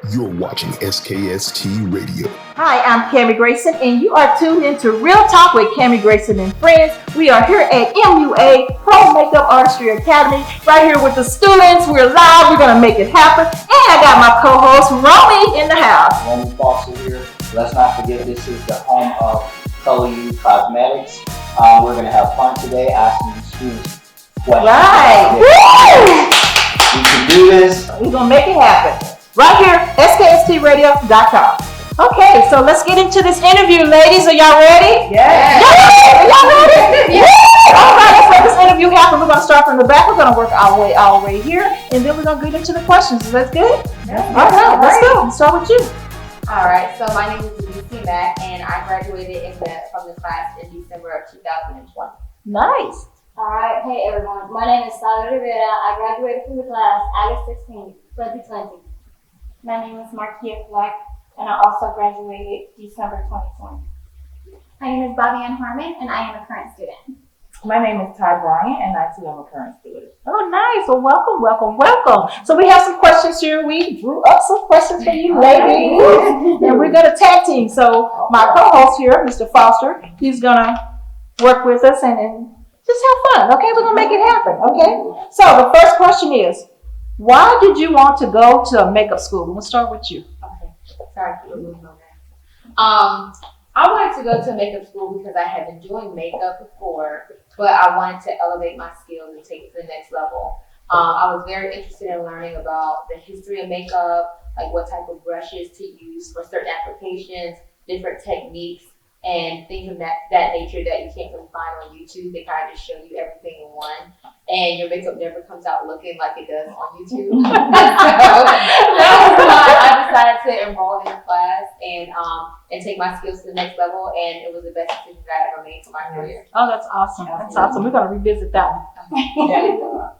You're watching SKST Radio. Hi, I'm Grayson, and you are tuned into Real Talk with Grayson and Friends. We are here at MUA Pro Makeup Artistry Academy, right here with the students. We're live. We're going to make it happen. And I got my co-host, Romy, in the house. Romy Foster here. Let's not forget this is the home of Color You Cosmetics. We're going to have fun today asking the students questions. Right. Woo! We can do this. We're going to make it happen. Right here, skstradio.com. Okay, so let's get into this interview, ladies. Are y'all ready? Yeah. Are y'all ready? Yeah. All right, let's make this interview happen. We're going to start from the back. We're going to work our way here, and then we're going to get into the questions. Is that good? Yeah. All right, let's go. Let's start with you. All right, so my name is Lucy Mack, and I graduated from the class in December of 2020. Nice. All right, hey everyone. My name is Sally Rivera. I graduated from the class August 16, 2020. My name is Markia Black, and I also graduated December 2020. My name is Bobby Ann Harmon, and I am a current student. My name is Ty Bryant, and I too am a current student. Oh, nice. Well, welcome. So we have some questions here. We drew up some questions for you, ladies, and we're going to tag team. So my co-host here, Mr. Foster, he's going to work with us and just have fun. Okay, we're going to make it happen. Okay. So the first question is, why did you want to go to makeup school? We'll start with you. Okay, sorry for moving on that. I wanted to go to makeup school because I had been doing makeup before, but I wanted to elevate my skills and take it to the next level. I was very interested in learning about the history of makeup, like what type of brushes to use for certain applications, different techniques, and things of that nature that you can't really find on YouTube. They kind of just show you everything in one, and your makeup never comes out looking like it does on YouTube. So that was why I decided to enroll in the class and take my skills to the next level, and it was the best decision that I ever made for my career. Oh, that's awesome. That's awesome. We're going to revisit that one.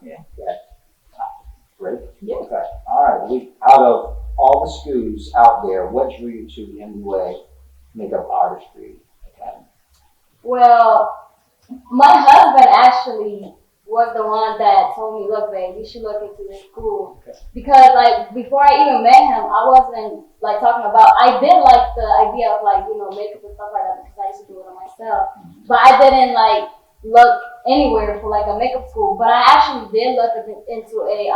Yeah. Great. Yeah. Okay. All right. Out of all the schools out there, what drew you to the MUA Makeup Artistry Academy? Well, my husband actually was the one that told me, look, babe, you should look into this school. Okay. Because, like, before I even met him, I wasn't, like, talking about, I did like the idea of, like, you know, makeup and stuff like that because I used to do it on myself. But I didn't, like, look anywhere for, like, a makeup school. But I actually did look into a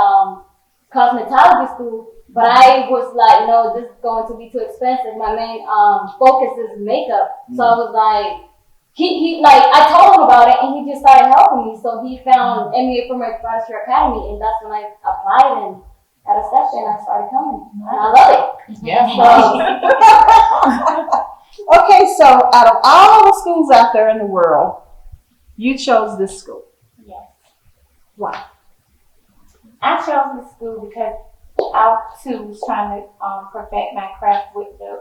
cosmetology school. But I was like, no, this is going to be too expensive. My main focus is makeup. So I was like, he I told him about it, and he just started helping me. So he found MUA Pro Makeup Artistry Academy, and that's when I applied and got accepted, and I started coming. And I love it. Yeah. Okay, so out of all the schools out there in the world, you chose this school. Yes. Why? I chose this school because I too was trying to perfect my craft with the,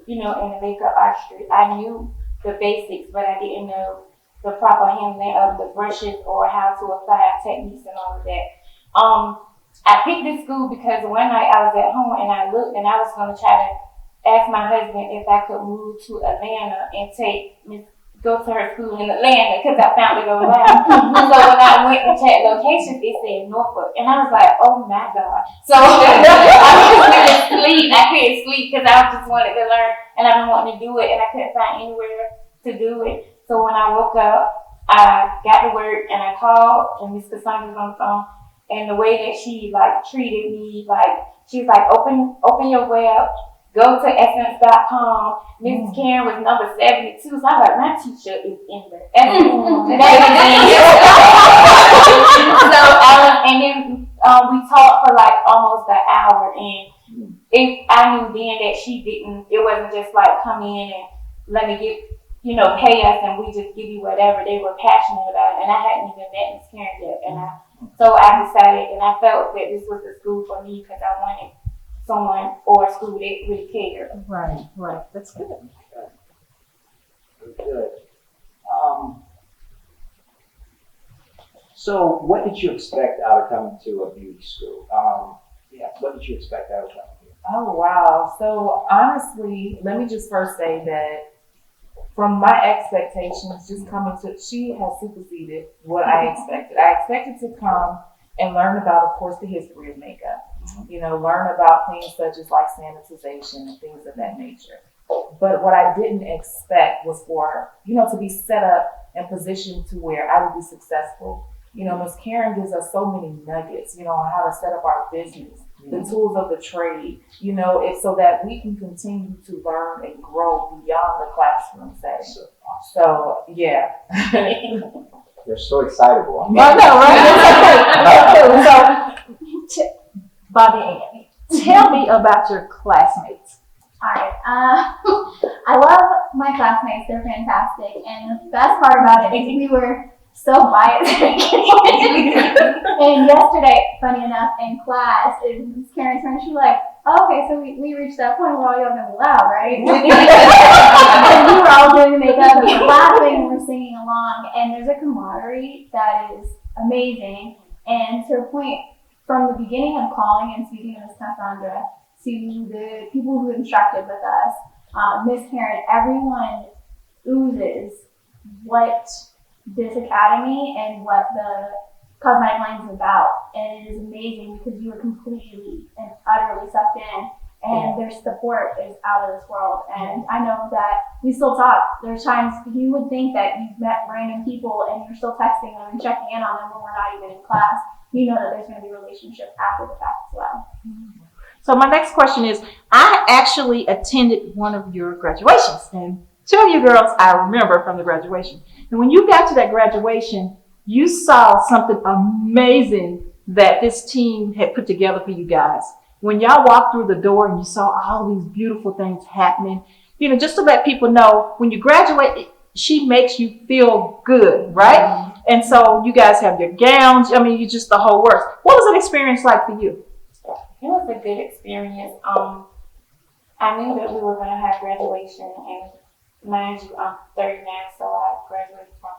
in the makeup artistry. I knew the basics, but I didn't know the proper handling of the brushes or how to apply techniques and all of that. I picked this school because one night I was at home and I looked and I was going to try to ask my husband if I could move to Atlanta and go to her school in Atlanta because I found it online. So when I went to check locations, it said Norfolk. And I was like, oh my God. So I couldn't sleep because I just wanted to learn and I've been wanting to do it and I couldn't find anywhere to do it. So when I woke up, I got to work and I called and Miss Cassandra was on the phone. And the way that she treated me, she was like, open your web. Go to essence.com. Mrs. Karen was number 72. So I was like, my teacher is in the and then we talked for almost an hour. And I knew then that it wasn't just come in and let me pay us and we just give you whatever. They were passionate about it. And I hadn't even met Miss Karen yet. So I decided and I felt that this was the school for me because I wanted someone or a school that really cared. Right. That's good. Good. So what did you expect out of coming to a beauty school? What did you expect out of coming here? Oh, wow. So honestly, let me just first say that from my expectations, she has superseded what I expected. I expected to come and learn about, of course, the history of makeup. You know, learn about things such as like sanitization and things of that nature. But what I didn't expect was for, you know, to be set up and positioned to where I would be successful. You know, Ms. Karen gives us so many nuggets, you know, on how to set up our business, the tools of the trade, you know, it's so that we can continue to learn and grow beyond the classroom setting. So, yeah. They're so excitable. I know, right? So, Bobby Ann, tell me about your classmates. Alright, I love my classmates, they're fantastic, and the best part about it is we were so biased. And yesterday, funny enough, in class, Ms. Karen turned, she was like, oh, okay, so we reached that point where all y'all gonna be loud, right? And we were all doing the makeup, and we're laughing, and we're singing along, and there's a camaraderie that is amazing, and to the point, from the beginning of calling and speaking to Ms. Cassandra, to the people who instructed with us, Ms. Karen, everyone oozes what this academy and what the cosmetic line is about. And it is amazing because you are completely and utterly sucked in, and their support is out of this world. And I know that we still talk. There's times you would think that you've met random people and you're still texting them and checking in on them when we're not even in class. You know that there's going to be a relationship after the fact as well. So my next question is, I actually attended one of your graduations, and two of you girls I remember from the graduation. And when you got to that graduation, you saw something amazing that this team had put together for you guys. When y'all walked through the door and you saw all these beautiful things happening, you know, just to let people know, when you graduate, she makes you feel good, right? And so you guys have your gowns. I mean, you just the whole works. What was that experience like for you? It was a good experience. I knew that we were going to have graduation, and mind you, I'm 30 now, so I graduated from,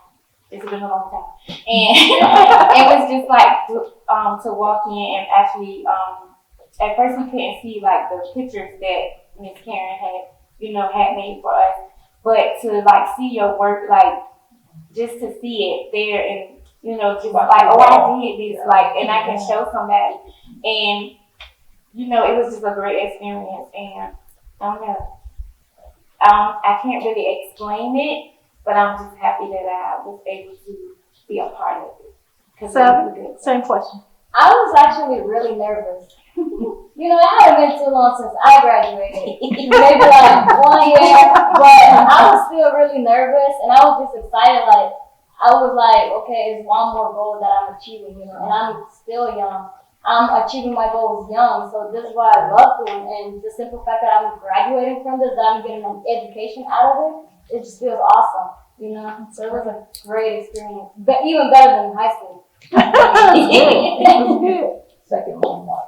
it's been a long time. And it was just like to walk in and actually, at first we couldn't see like the pictures that Miss Karen had, you know, had made for us, but to like see your work, like just to see it there and, you know, just like, oh, I did this, like, and I can show somebody. And, you know, it was just a great experience, and I don't know. I can't really explain it, but I'm just happy that I was able to be a part of it. Same question. I was actually really nervous. You know, it hadn't been too long since I graduated. Maybe like 1 year, but I was still really nervous, and I was just excited. Like, I was like, okay, it's one more goal that I'm achieving, you know, and I'm still young. I'm achieving my goals young, so this is what I love doing, and the simple fact that I'm graduating from this, that I'm getting an education out of it, it just feels awesome, you know. So it was a great experience, but even better than high school. Second one, Mark.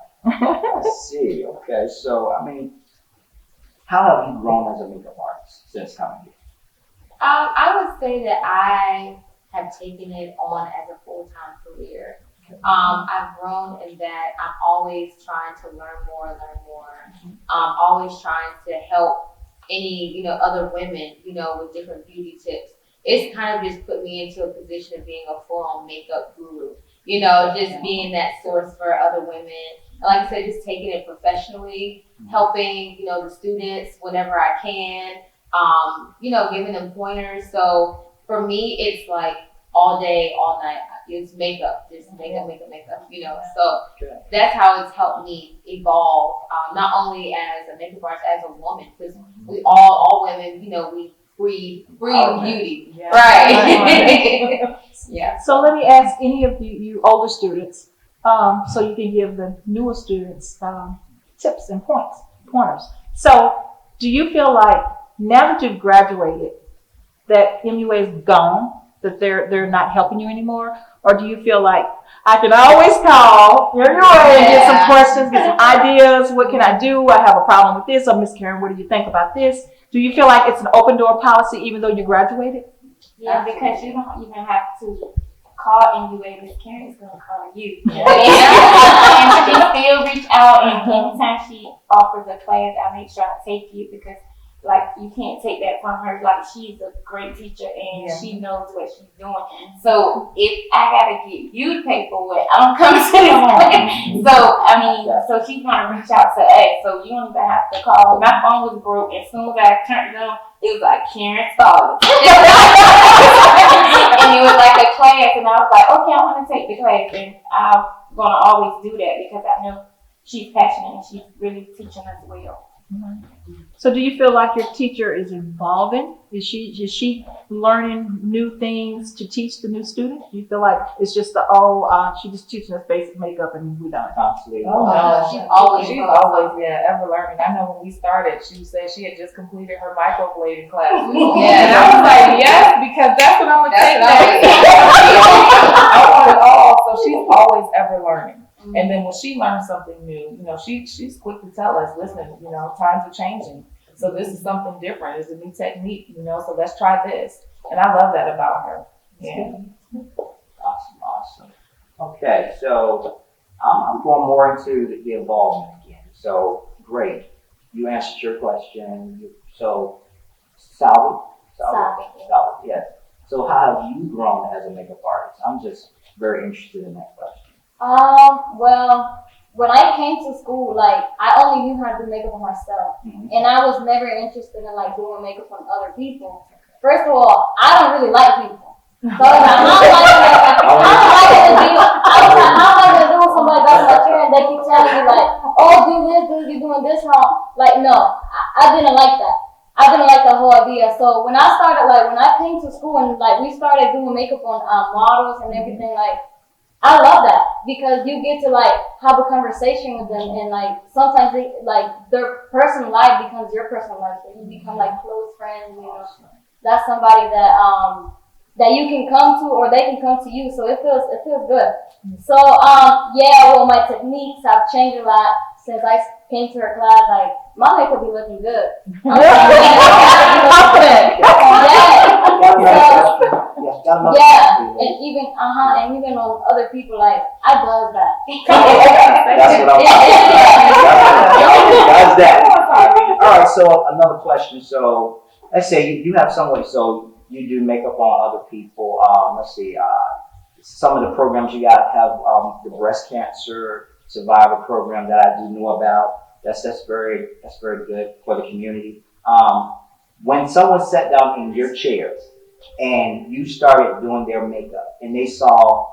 Let's see. Okay, so I mean, how have you grown as a makeup artist since coming here? I would say that I have taken it on as a full-time career. I've grown in that I'm always trying to learn more. Always trying to help any, you know, other women, you know, with different beauty tips. It's kind of just put me into a position of being a full-on makeup guru, you know, just being that source for other women. And like I said, just taking it professionally, helping, you know, the students whenever I can, you know, giving them pointers. So for me, it's like all day, all night. It's makeup, just makeup, you know. So that's how it's helped me evolve, not only as a makeup artist, as a woman, because we all women, you know, we breathe beauty, right? Yeah. So let me ask any of you older students, so you can give the newer students tips and pointers. So do you feel like now that you've graduated, that MUA is gone, that they're not helping you anymore? Or do you feel like I can always call MUA and get some questions, get some ideas, what can I do? I have a problem with this. Or Miss Karen, what do you think about this? Do you feel like it's an open door policy even though you graduated? Yeah, because you don't even have to call MUA. Miss Karen is going to call you. Yeah. And she still reach out, and anytime she offers a class, I make sure I take it because like you can't take that from her. Like she's a great teacher and Yeah. she knows what she's doing. So if I gotta get you to pay for it, I don't come to this place. So I mean, so she's gonna reach out to us. So you don't even have to call. My phone was broke. As soon as I turned it on, it was like Karen Starling. And it was like a class, and I was like, okay, I want to take the class, and I'm gonna always do that because I know she's passionate and she's really teaching us well. So do you feel like your teacher is evolving? Is she learning new things to teach the new students? Do you feel like it's just she's just teaching us basic makeup and we're done? Constantly. Oh, no. She's always ever learning. I know when we started, she said she had just completed her microblading class. Yeah. And I was like, yes, because that's what I'm gonna take That's next. I want it all. So she's always ever learning. And then when she learns something new, she's quick to tell us, listen, times are changing. So this is something different. It's a new technique, so let's try this. And I love that about her. Yeah. Awesome. Okay, so I'm going more into the involvement again. So great, you answered your question. So Salvi, yes. So how have you grown as a makeup artist? I'm just very interested in that question. Well, when I came to school, like, I only knew how to do makeup on myself. Mhm. And I was never interested in, like, doing makeup on other people. First of all, I don't really like people. So, how am I gonna do with somebody that's my chair and they keep telling me, like, oh, do this, you're doing this wrong. Like, no, I didn't like that. I didn't like the whole idea. So, when I came to school and, like, we started doing makeup on models and everything, like, I love that because you get to like have a conversation with them and like sometimes their personal life becomes your personal life. So you become like close friends, That's somebody that you can come to or they can come to you. So it feels good. So my techniques have changed a lot since I came to her class. Like my makeup be looking good. And even on other people, like I love that. That's what I'm That's that. All right, so another question. So let's say you have someone, so you do makeup on other people. Let's see, some of the programs you got have the breast cancer survivor program that I do know about. That's very good for the community. When someone sat down in your chairs and you started doing their makeup and they saw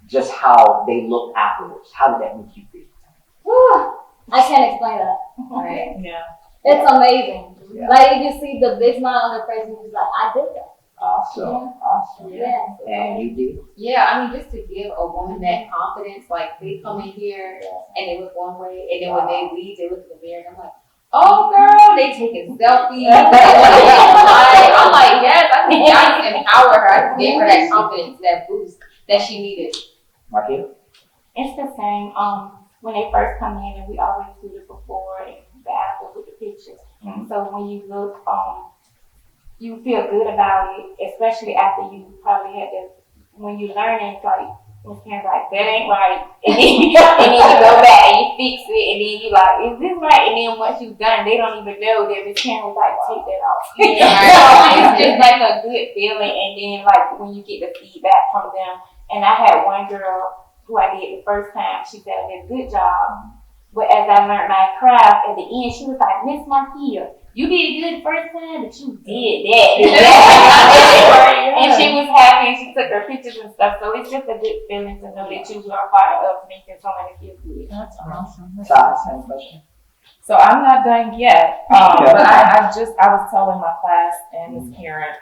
just how they looked afterwards, how did that make you feel? I can't explain that. Right. Yeah. It's amazing. Yeah. Like you just see the big smile on their face and you're just like, I did that. Awesome. Yeah. And you did? Yeah, I mean, just to give a woman that confidence, like they come in here and they look one way, and then when they leave, they look in the mirror and I'm like, oh girl, they taking selfies. I'm like, yes, I think I just empower her. I just gave her that confidence, that boost that she needed. Marquita? It's the same. When they first come in, and we always do the before and the after with the pictures. Mhm. So when you look, you feel good about it, especially after you probably had to. When you learn it, it's like Miss Karen's like that ain't right, and then you go back and you fix it, and then you like, is this right? And then once you've done, they don't even know that Miss Karen was like, take that off. So it's just like a good feeling, and then like when you get the feedback from them. And I had one girl who I did the first time. She said I did a good job. But as I learned my craft, at the end, she was like, Miss Marquita, you did good the first time, but you did that. And she was happy and she took her pictures and stuff. So it's just a good feeling to know that you are part of making somebody feel good. That's awesome. Same question. So I'm not done yet, but I was telling my class and Ms. Karen,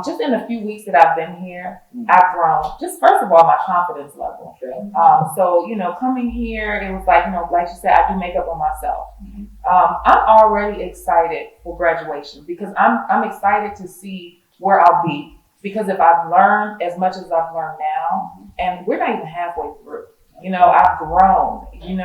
just in the few weeks that I've been here, I've grown. Just first of all, my confidence level. Okay. So coming here, it was like like you said, I do makeup on myself. I'm already excited for graduation because I'm excited to see where I'll be. Because if I've learned as much as I've learned now, and we're not even halfway through. I've grown, and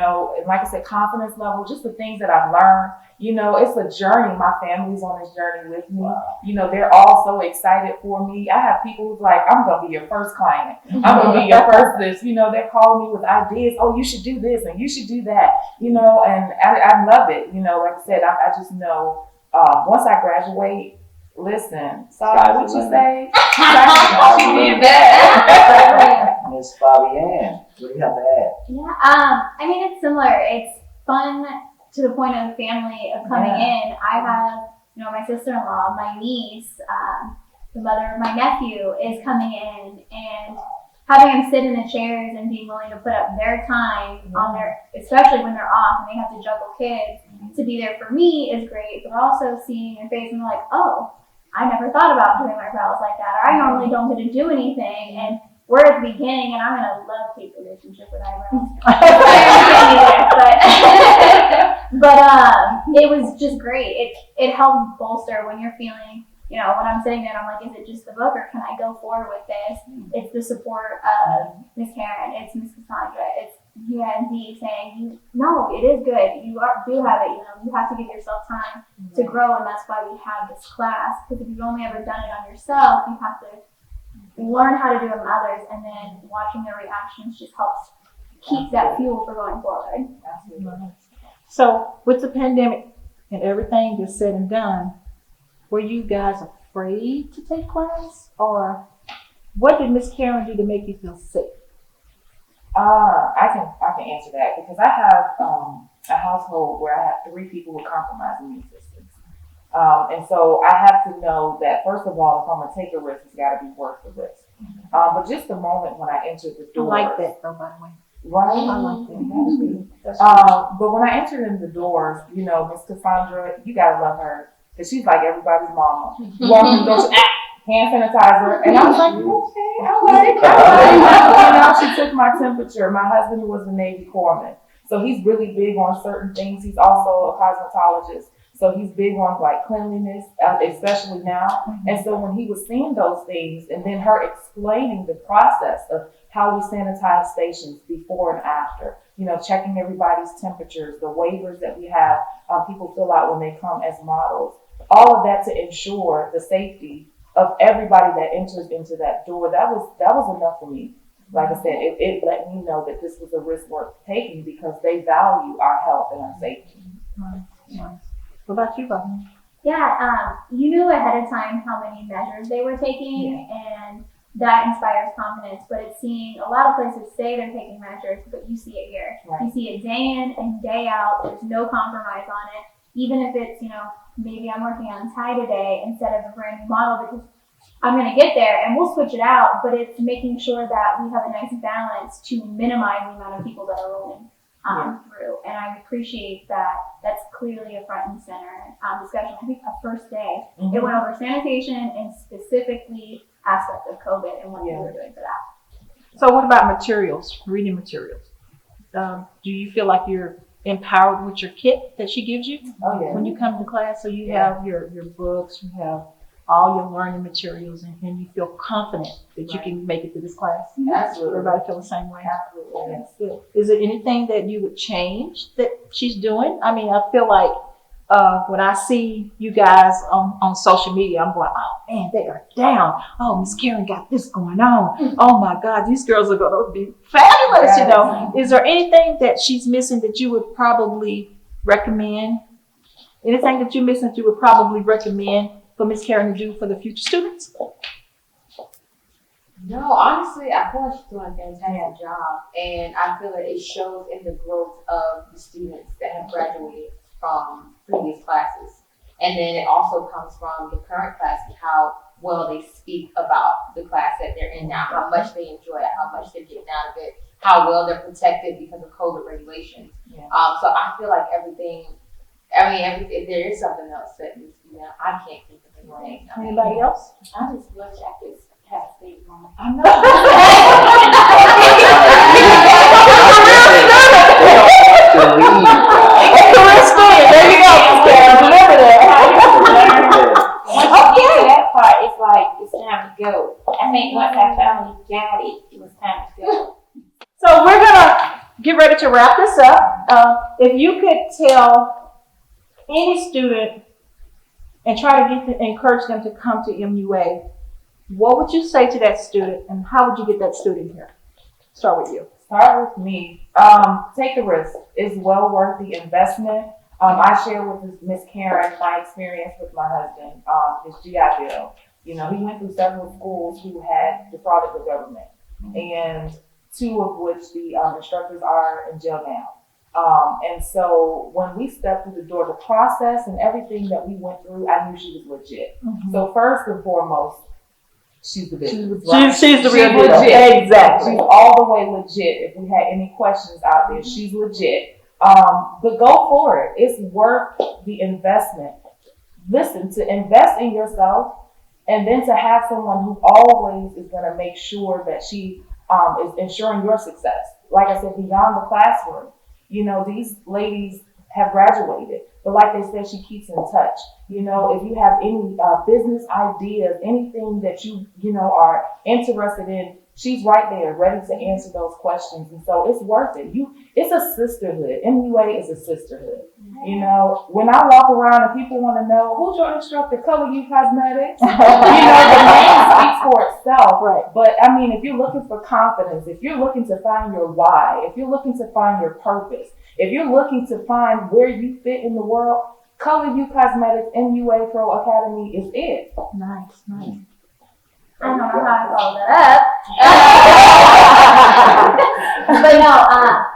like I said, confidence level, just the things that I've learned, it's a journey. My family's on this journey with me. Wow. They're all so excited for me. I have people who's like, I'm going to be your first client. I'm going to be your first this. They're calling me with ideas. Oh, you should do this and you should do that, and I love it. Like I said, I just know once I graduate, listen, Sky's sorry, what the you limit. say? Sky's the She limit. did that. Miss Bobby Ann, what do you have to add? Yeah, I mean, it's similar. It's fun to the point of family of coming in. I have, my sister-in-law, my niece, the mother of my nephew is coming in, and having them sit in the chairs and being willing to put up their time on their, especially when they're off and they have to juggle kids, to be there for me is great. But also seeing your face and like, oh, I never thought about doing my brows like that, or I normally don't get to do anything, and we're at the beginning, and I'm gonna love Kate's relationship with eyebrows. but it was just great. It helps bolster when you're feeling, when I'm sitting there and I'm like, is it just the book, or can I go forward with this? It's the support of Miss Karen, it's Miss Cassandra, it's UND saying, no, it is good. You do have it. You have to give yourself time to grow, and that's why we have this class. Because if you've only ever done it on yourself, you have to learn how to do it on others, and then watching their reactions just helps keep that fuel for going forward. So with the pandemic and everything that's said and done, were you guys afraid to take class, or what did Miss Karen do to make you feel safe? I can answer that because I have a household where I have 3 people with compromising immune systems. And so I have to know that, first of all, if I'm going to take a risk, it's got to be worth the risk. But just the moment when I entered the door. I like that, though, by the way. Right? I like that. But when I entered in the doors, Miss Cassandra, you got to love her because she's like everybody's mama. Walking those hand sanitizer. And I was like, okay, all right. She took my temperature. My husband was a Navy corpsman. So he's really big on certain things. He's also a cosmetologist. So he's big on like cleanliness, especially now. And so when he was seeing those things and then her explaining the process of how we sanitize stations before and after, checking everybody's temperatures, the waivers that we have, people fill out when they come as models, all of that to ensure the safety of everybody that enters into that door, that was enough for me. Like I said, it let me know that this was a risk worth taking because they value our health and our safety. Nice. What about you, Bobby? Yeah, you knew ahead of time how many measures they were taking, and that inspires confidence. But it's seeing a lot of places say they're taking measures, but you see it here. Right. You see it day in and day out. There's no compromise on it. Even if it's, maybe I'm working on tie today instead of a brand new model because I'm going to get there and we'll switch it out, but it's making sure that we have a nice balance to minimize the amount of people that are rolling through. And I appreciate that that's clearly a front and center discussion. I think the first day, it went over sanitation and specifically aspects of COVID and what we were doing for that. So what about materials, reading materials? Do you feel like you're empowered with your kit that she gives you when you come to class? So you have your books, you have all your learning materials, and you feel confident that you can make it through this class? Absolutely. Everybody feel the same way? Absolutely. Yes. Good. Is there anything that you would change that she's doing? I mean, I feel like when I see you guys on social media, I'm going, oh man, they are down. Oh, Miss Karen got this going on. Oh my God, these girls are going to be fabulous, Is there anything that she's missing that you would probably recommend? Anything that you're missing that you would probably recommend for Miss Karen to do for the future students? No, honestly, I feel like she's doing a fantastic job, and I feel that it shows in the growth of the students that have graduated from previous classes. And then it also comes from the current class and how well they speak about the class that they're in now, how much they enjoy it, how much they're getting out of it, how well they're protected because of COVID regulations. So I feel like everything, if there is something else that needs to be done, I can't think of anything. Anybody else? I just wish I could have stayed home. I know. There you go. Remember that. Once you get to that part, it's like it's time to go. I think once I finally got it, it was time to go. So we're gonna get ready to wrap this up. If you could tell any student and try to encourage them to come to MUA, what would you say to that student, and how would you get that student here? Start with you. Start with me. Take a risk. It's well worth the investment. I shared with Miss Karen my experience with my husband, his GI Bill. You know, he went through several schools who had defrauded the government, and 2 of which the instructors are in jail now. And so when we stepped through the door, the process and everything that we went through, I knew she was legit. So first and foremost, she's the business. She's the real deal. Legit. Exactly. She's all the way legit. If we had any questions out there, she's legit. But go for it. It's worth the investment. Listen, to invest in yourself and then to have someone who always is going to make sure that she is ensuring your success. Like I said, beyond the classroom. You know, these ladies have graduated, but like they said, she keeps in touch. You know, if you have any business ideas, anything that you are interested in, she's right there, ready to answer those questions. And so it's worth it. It's a sisterhood. MUA is a sisterhood. You know, when I walk around and people want to know who's your instructor, Color You Cosmetics, the name speaks for itself. Right. But I mean, if you're looking for confidence, if you're looking to find your why, if you're looking to find your purpose, if you're looking to find where you fit in the world, Color You Cosmetics MUA Pro Academy is it. Nice. I don't know how I followed that up. But no,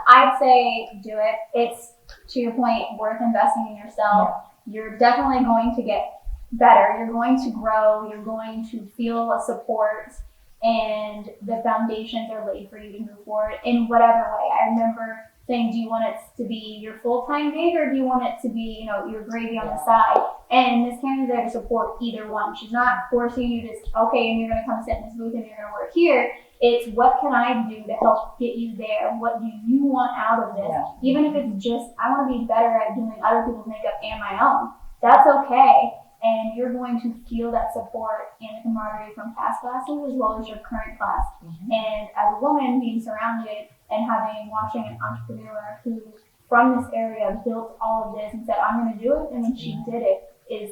I'd say do it. It's, to your point, worth investing in yourself. You're definitely going to get better. You're going to grow. You're going to feel a support, and the foundations are laid for you to move forward in whatever way. I remember saying, do you want it to be your full-time gig, or do you want it to be, your gravy on the side? And Ms. Karen's there to support either one. She's not forcing you to, okay, and you're going to come sit in this booth and you're going to work here. It's, what can I do to help get you there? What do you want out of this? Yeah. Even if it's just, I want to be better at doing other people's makeup and my own. That's okay. And you're going to feel that support and camaraderie from past classes as well as your current class. And as a woman, being surrounded and watching an entrepreneur who from this area built all of this and said, I'm going to do it, and when she did it, is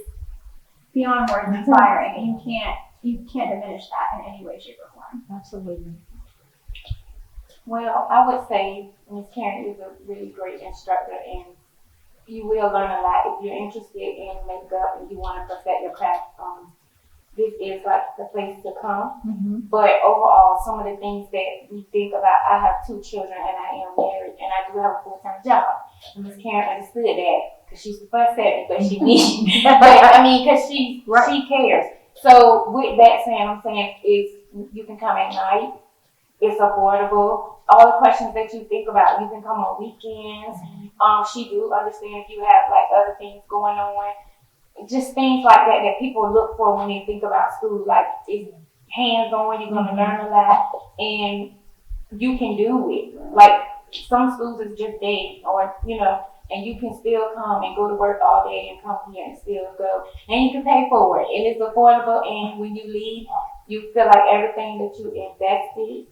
beyond words inspiring. And you can't diminish that in any way, shape, or form. Absolutely. Well, I would say Ms. Karen is a really great instructor, and you will learn a lot if you're interested in makeup and you want to perfect your craft. This is like the place to come. But overall, some of the things that we think about, I have 2 children and I am married and I do have a full-time job. And Ms. Karen understood that because she used to fuss at me, but she did. But I mean, because she cares. So with that saying, I'm saying is you can come at night. It's affordable. All the questions that you think about, you can come on weekends. She do understand if you have like other things going on. Just things like that people look for when they think about school. Like, it's hands-on, you're going to learn a lot, and you can do it. Like, some schools is just day, or, and you can still come and go to work all day and come here and still go. And you can pay for it, and it's affordable, and when you leave, you feel like everything that you invested,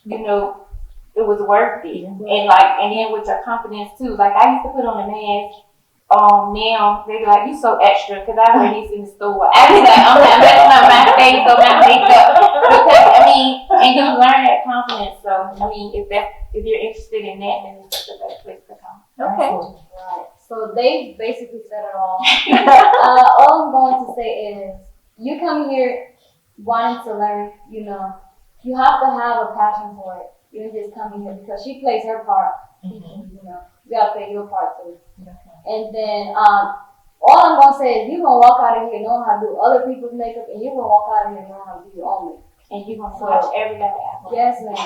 it was worth it. And then with your confidence too. Like, I used to put on a mask. Now they be like, you so extra, because I wear these in the store. I be like, I'm not messing up my face or my makeup, because and you learn that confidence. So if you're interested in that, then it's the best place to come. Okay. Right. So they basically said it all. All I'm going to say is, you come here wanting to learn, you have to have a passion for it. You don't just come here because she plays her part. You gotta play your part too. And then all I'm gonna say is, you're gonna walk out of here knowing how to do other people's makeup, and you're gonna walk out of here knowing how to do your own makeup. And you're gonna watch everybody out. Yes, ma'am.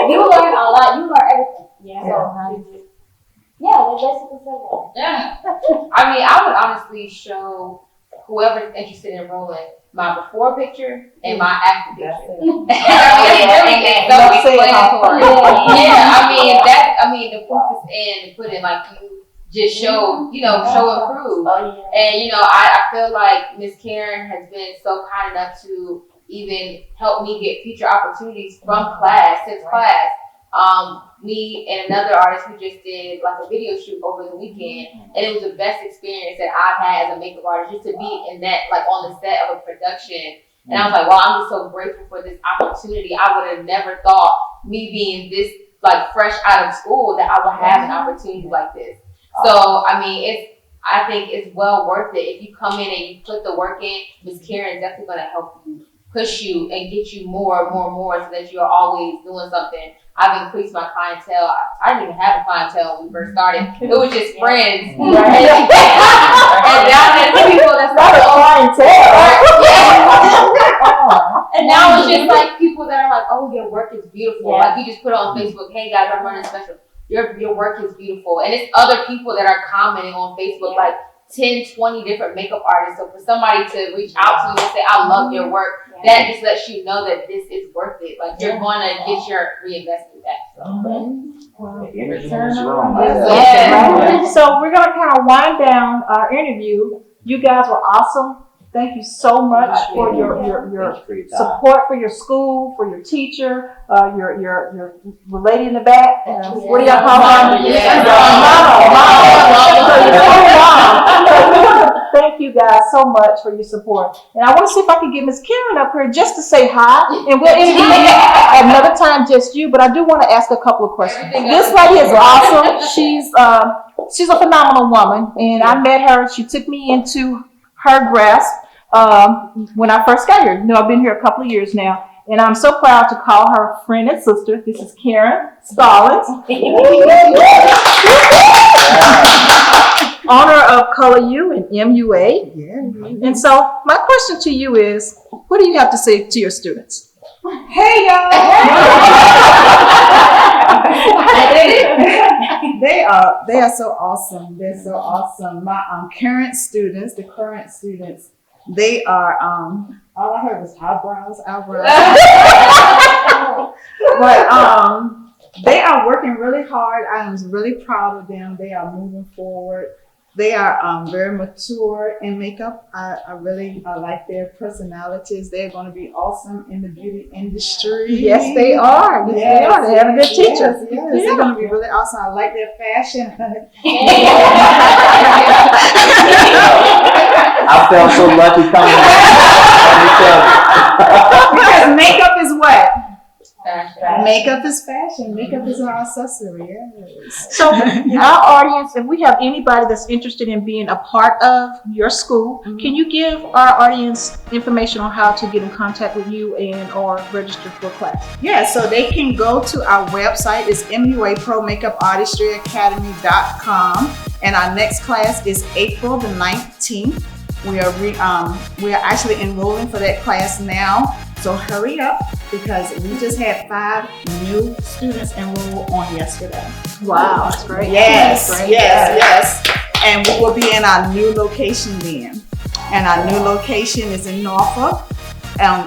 You learn a lot. You learn everything. Yeah. So, they basically said that. Yeah. I would honestly show whoever's interested in enrolling my before picture and my after picture. It's so explanatory. The proof is in to put in, like, you just show, show and prove. And, I feel like Miss Karen has been so kind enough to even help me get future opportunities from class. Me and another artist who just did like a video shoot over the weekend, and it was the best experience that I've had as a makeup artist, just to be in that, like, on the set of a production. And I was like, wow, I'm just so grateful for this opportunity. I would have never thought me being this like fresh out of school that I would have an opportunity like this. So I mean, I think it's well worth it if you come in and you put the work in. Ms. Karen is definitely going to help you, push you, and get you more, so that you're always doing something. I've increased my clientele. I didn't even have a clientele when we first started. It was just friends. And now there's people that's Not a clientele. And now it's just like people that are like, oh, your work is beautiful. Like you just put it on Facebook, hey guys, I'm running a special. Your work is beautiful. And it's other people that are commenting on Facebook, like 10, 20 different makeup artists. So for somebody to reach out to you and say, I love your work, that just lets you know that this is worth it. Like you're going to get your reinvestment back. The energy in this room. Yes. So we're going to kind of wind down our interview. You guys were awesome. Thank you so much for your support for your school, for your teacher, your lady in the back. What do y'all call her? Mom. Thank you guys so much for your support. And I want to see if I can get Miss Karen up here just to say hi. And we'll interview you another time, just you. But I do want to ask a couple of questions. This lady is awesome. She's a phenomenal woman. And I met her. She took me into her grasp when I first got here. You know, I've been here a couple of years now, and I'm so proud to call her friend and sister. This is Karen Stallings, owner of Color U and MUA. And so my question to you is, what do you have to say to your students? Hey y'all! They are so awesome. They're so awesome. My current students, they are all I heard was eyebrows. But they are working really hard. I am really proud of them. They are moving forward. They are very mature in makeup. I really like their personalities. They're going to be awesome in the beauty industry. Yes, they are. Yes, they are. They have a good teacher. Yes. They're going to be really awesome. I like their fashion. I felt so lucky coming here. Because makeup is what? Fashion. Makeup is fashion. Makeup is our accessory. Yes. So our audience, if we have anybody that's interested in being a part of your school, can you give our audience information on how to get in contact with you and or register for class? Yeah, so they can go to our website. It's MUA Pro Makeup Artistry Academy.com, and our next class is April the 19th. We are actually enrolling for that class now. So hurry up, because we just had 5 new students enroll on yesterday. Wow, that's great. Yes, That's great. yes. And we will be in our new location then. And our new location is in Norfolk,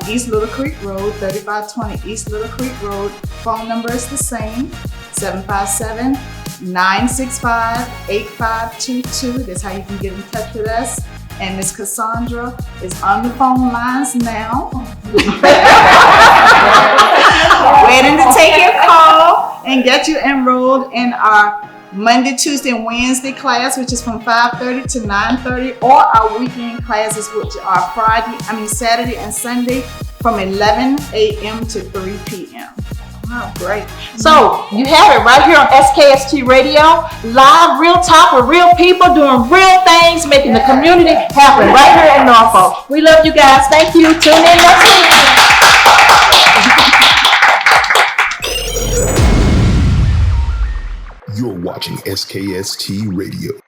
East Little Creek Road, 3520 East Little Creek Road. Phone number is the same, 757-965-8522. That's how you can get in touch with us. And Miss Cassandra is on the phone lines now. Waiting to take your call and get you enrolled in our Monday, Tuesday, and Wednesday class, which is from 5:30 to 9:30, or our weekend classes, which are Saturday and Sunday from 11 a.m. to 3 p.m. Wow, great. So you have it right here on SKST Radio, live, real talk with real people doing real things, making the community happen right here in Norfolk. We love you guys. Thank you. Tune in next week. You're watching SKST Radio.